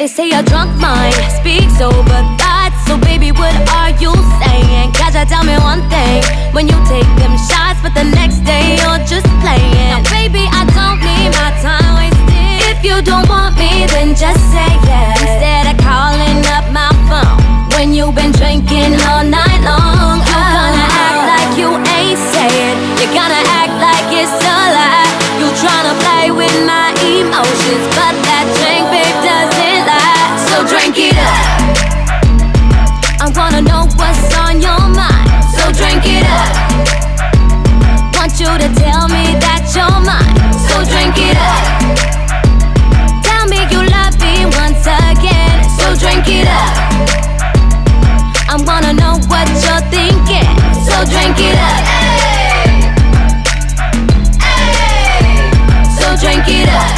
They say a drunk mind speaks over thoughts. So baby, what are you saying? Gotta tell me one thing. When you take them shots, but the next day you're just playing. Now baby, I don't need my time wasted. If you don't want me, then just say yes, instead of calling up my phone when you've been drinking all night long. You're gonna act like you ain't say it. You're gonna act like it's a lie. You tryna play with my emotions, but that drink, babe, doesn't lie. So drink it up. I wanna know what's on your mind. So drink it up. Want you to tell me that you're mine. So drink it up. Tell me you love me once again. So drink it up. I wanna know what you're thinking. So drink it up. So drink it up.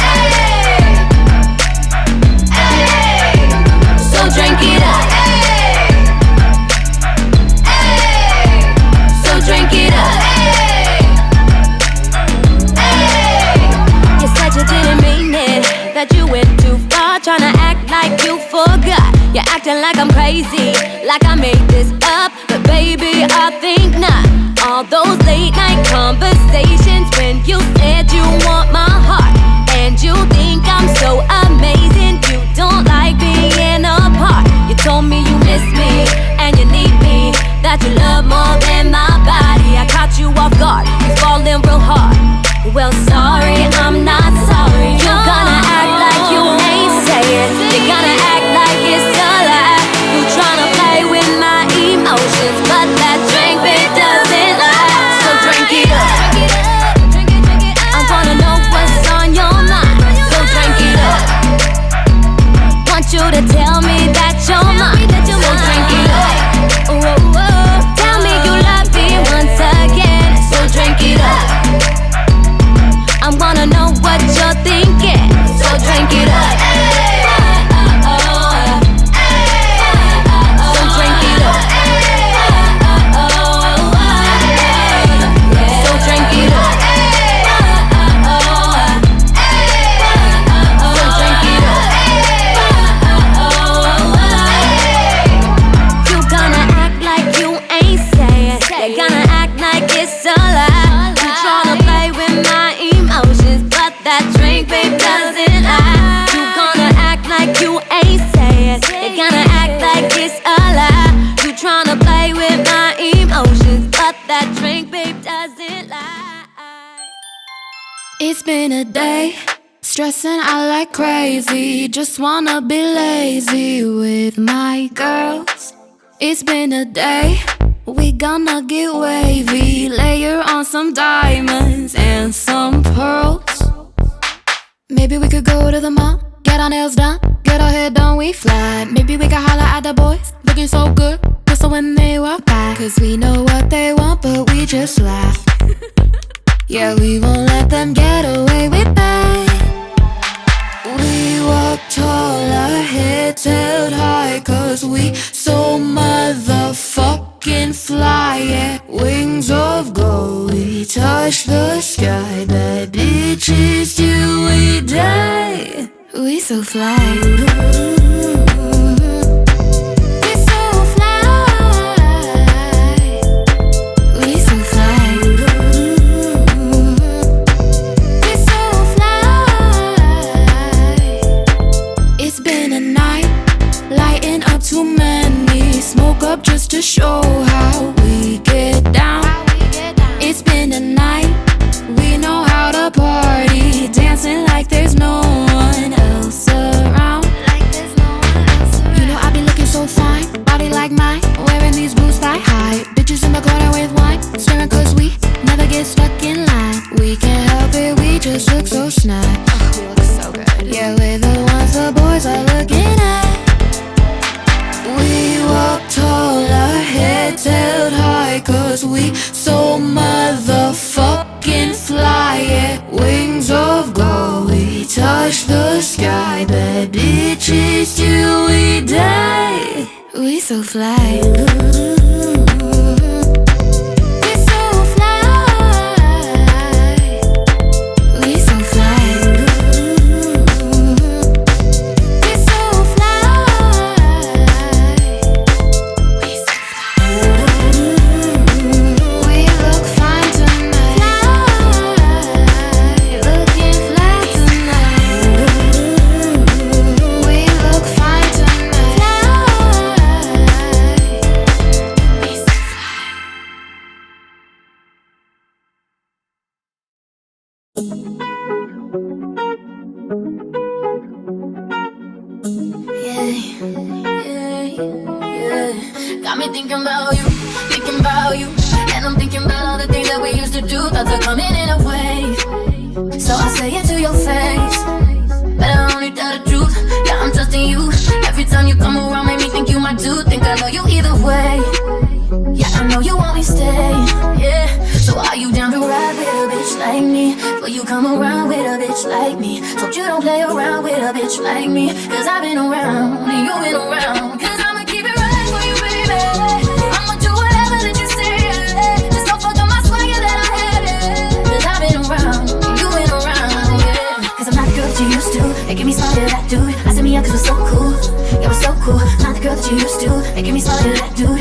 So drink it up. So drink it up. You said you didn't mean it, that you went too far, tryna act like you forgot. You're acting like I'm crazy, like I made this up, but baby, I think not. All those late night conversations when you said you want my heart, and you think I'm so amazing. You don't like being apart. You told me you miss me and you need me, that you love more than my body. I caught you off guard, you falling real hard. Well, sorry, I'm not sorry. You're gonna act like you ain't say it. You're gonna act like it's a lie. You tryna play with my emotions, but that drink, babe, doesn't lie. So drink it up. I wanna know what's on your mind. So drink it up. Want you to tell me that you're mine. So drink it up. Tell me you love me once again. So drink it up. I wanna know what you're thinking. So drink it up. So drink it up. So drink it up. So drink it up. You gonna act like you ain't saying. You're gonna act like it's a lie. You tryna play with my emotions, but that drink, babe, doesn't lie. You gonna act like you ain't saying. You're gonna act like it's a lie. You tryna play with my emotions, but that drink, babe, doesn't lie. It's been a day, stressing out like crazy. Just wanna be lazy with my girls. It's been a day, we gonna get wavy. Layer on some diamonds and some pearls. Maybe we could go to the mall, get our nails done, get our hair done, we fly. Maybe we could holler at the boys, looking so good, whistle when they walk by. Cause we know what they want, but we just laugh. Yeah, we won't let them get away with that. We walk tall, our heads held high, cause we so motherfucking fly. Yeah, wings of gold, we touch the sky. Bad bitches till we die. We so fly. We so fly. We so fly. We so fly. It's been a night, lighting up too many. Smoke up just to show how we get down. It's been a night, we know how to party. Dancing like there's no one else around. You know I be looking so fine, body like mine, wearing these boots thigh high. Bitches in the corner with wine, staring cause we never get stuck in line. We can't help it, we just look so snug. We look so good. Yeah, we're the ones the boys are looking at. We walk tall, our heads held high, cause we so motherfucking fly. Yeah, wings of gold, we touch the sky. Bad bitches till we die. We so fly. We so fly. We so fly. We so fly. Got me thinking about you, and I'm thinking about all the things that we used to do. Thoughts are coming in a wave, so I say it to your face, but I only tell the truth. Yeah, I'm trusting you. Every time you come around, make me think you might do. Think I know you either way. Yeah, I know you want me stay. Yeah, so are you down to ride with a bitch like me? Will you come around with a bitch like me? Told you don't play around with a bitch like me, cause I've been around and you've been around. Cause I'ma keep it right for you, baby. I'ma do whatever that you say. Just don't fuck up my swagger that I had. Cause I've been around and you've been around. Yeah, cause I'm not the girl that you used to. Making me smile to that dude. I said me up cause we're so cool. Yeah, we're so cool. Not the girl that you used to. Making me smile to that dude.